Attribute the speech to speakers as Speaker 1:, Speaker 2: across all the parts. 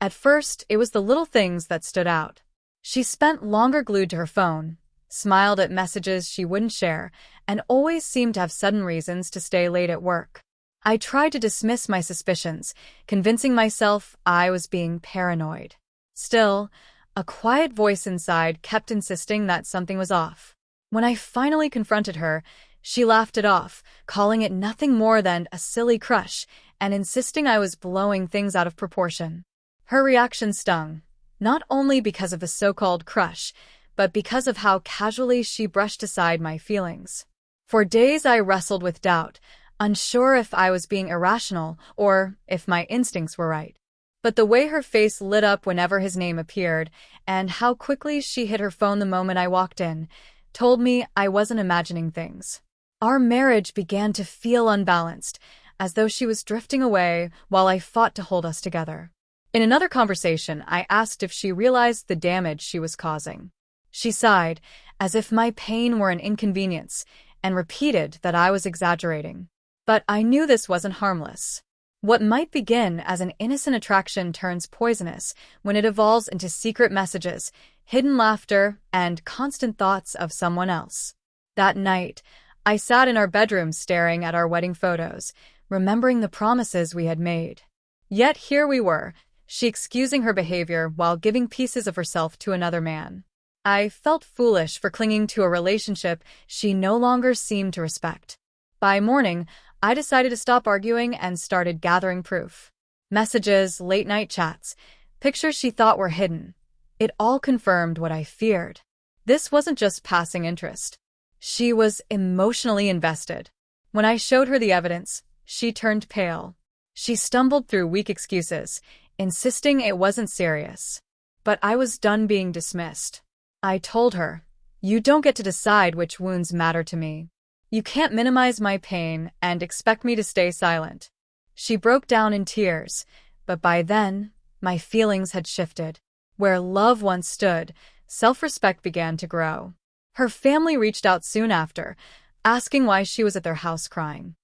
Speaker 1: At first, it was the little things that stood out. She spent longer glued to her phone, smiled at messages she wouldn't share, and always seemed to have sudden reasons to stay late at work. I tried to dismiss my suspicions, convincing myself I was being paranoid. Still, a quiet voice inside kept insisting that something was off. When I finally confronted her, she laughed it off, calling it nothing more than a silly crush and insisting I was blowing things out of proportion. Her reaction stung, not only because of the so-called crush, but because of how casually she brushed aside my feelings. For days I wrestled with doubt, unsure if I was being irrational or if my instincts were right. But the way her face lit up whenever his name appeared, and how quickly she hid her phone the moment I walked in, told me I wasn't imagining things. Our marriage began to feel unbalanced, as though she was drifting away while I fought to hold us together. In another conversation, I asked if she realized the damage she was causing. She sighed, as if my pain were an inconvenience, and repeated that I was exaggerating. But I knew this wasn't harmless. What might begin as an innocent attraction turns poisonous when it evolves into secret messages, hidden laughter, and constant thoughts of someone else. That night, I sat in our bedroom staring at our wedding photos, remembering the promises we had made. Yet here we were, she excusing her behavior while giving pieces of herself to another man. I felt foolish for clinging to a relationship she no longer seemed to respect. By morning, I decided to stop arguing and started gathering proof. Messages, late-night chats, pictures she thought were hidden. It all confirmed what I feared. This wasn't just passing interest. She was emotionally invested. When I showed her the evidence, she turned pale. She stumbled through weak excuses, insisting it wasn't serious. But I was done being dismissed. I told her, "You don't get to decide which wounds matter to me. You can't minimize my pain and expect me to stay silent." She broke down in tears, but by then, my feelings had shifted. Where love once stood, self-respect began to grow. Her family reached out soon after, asking why she was at their house crying.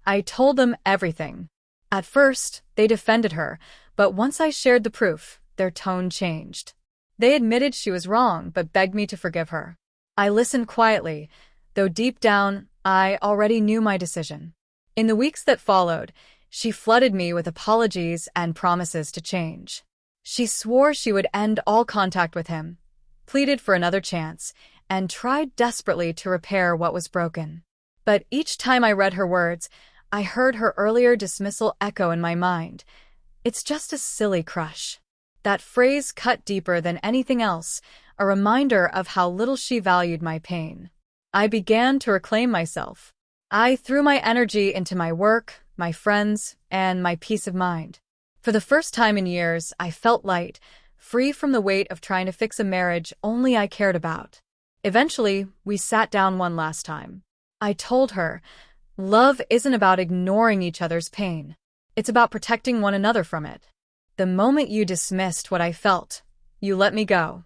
Speaker 1: I told them everything. At first, they defended her, but once I shared the proof, their tone changed. They admitted she was wrong, but begged me to forgive her. I listened quietly, though deep down, I already knew my decision. In the weeks that followed, she flooded me with apologies and promises to change. She swore she would end all contact with him, pleaded for another chance, and tried desperately to repair what was broken. But each time I read her words, I heard her earlier dismissal echo in my mind. "It's just a silly crush." That phrase cut deeper than anything else, a reminder of how little she valued my pain. I began to reclaim myself. I threw my energy into my work, my friends, and my peace of mind. For the first time in years, I felt light, free from the weight of trying to fix a marriage only I cared about. Eventually, we sat down one last time. I told her, "Love isn't about ignoring each other's pain. It's about protecting one another from it. The moment you dismissed what I felt, you let me go."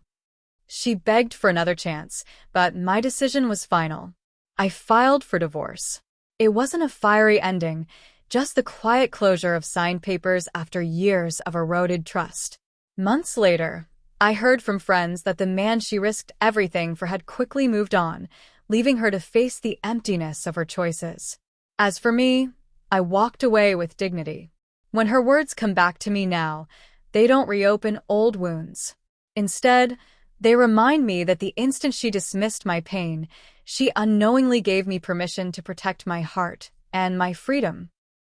Speaker 1: She begged for another chance, but my decision was final. I filed for divorce. It wasn't a fiery ending, just the quiet closure of signed papers after years of eroded trust. Months later, I heard from friends that the man she risked everything for had quickly moved on, leaving her to face the emptiness of her choices. As for me, I walked away with dignity. When her words come back to me now, they don't reopen old wounds. Instead, they remind me that the instant she dismissed my pain, she unknowingly gave me permission to protect my heart and my freedom.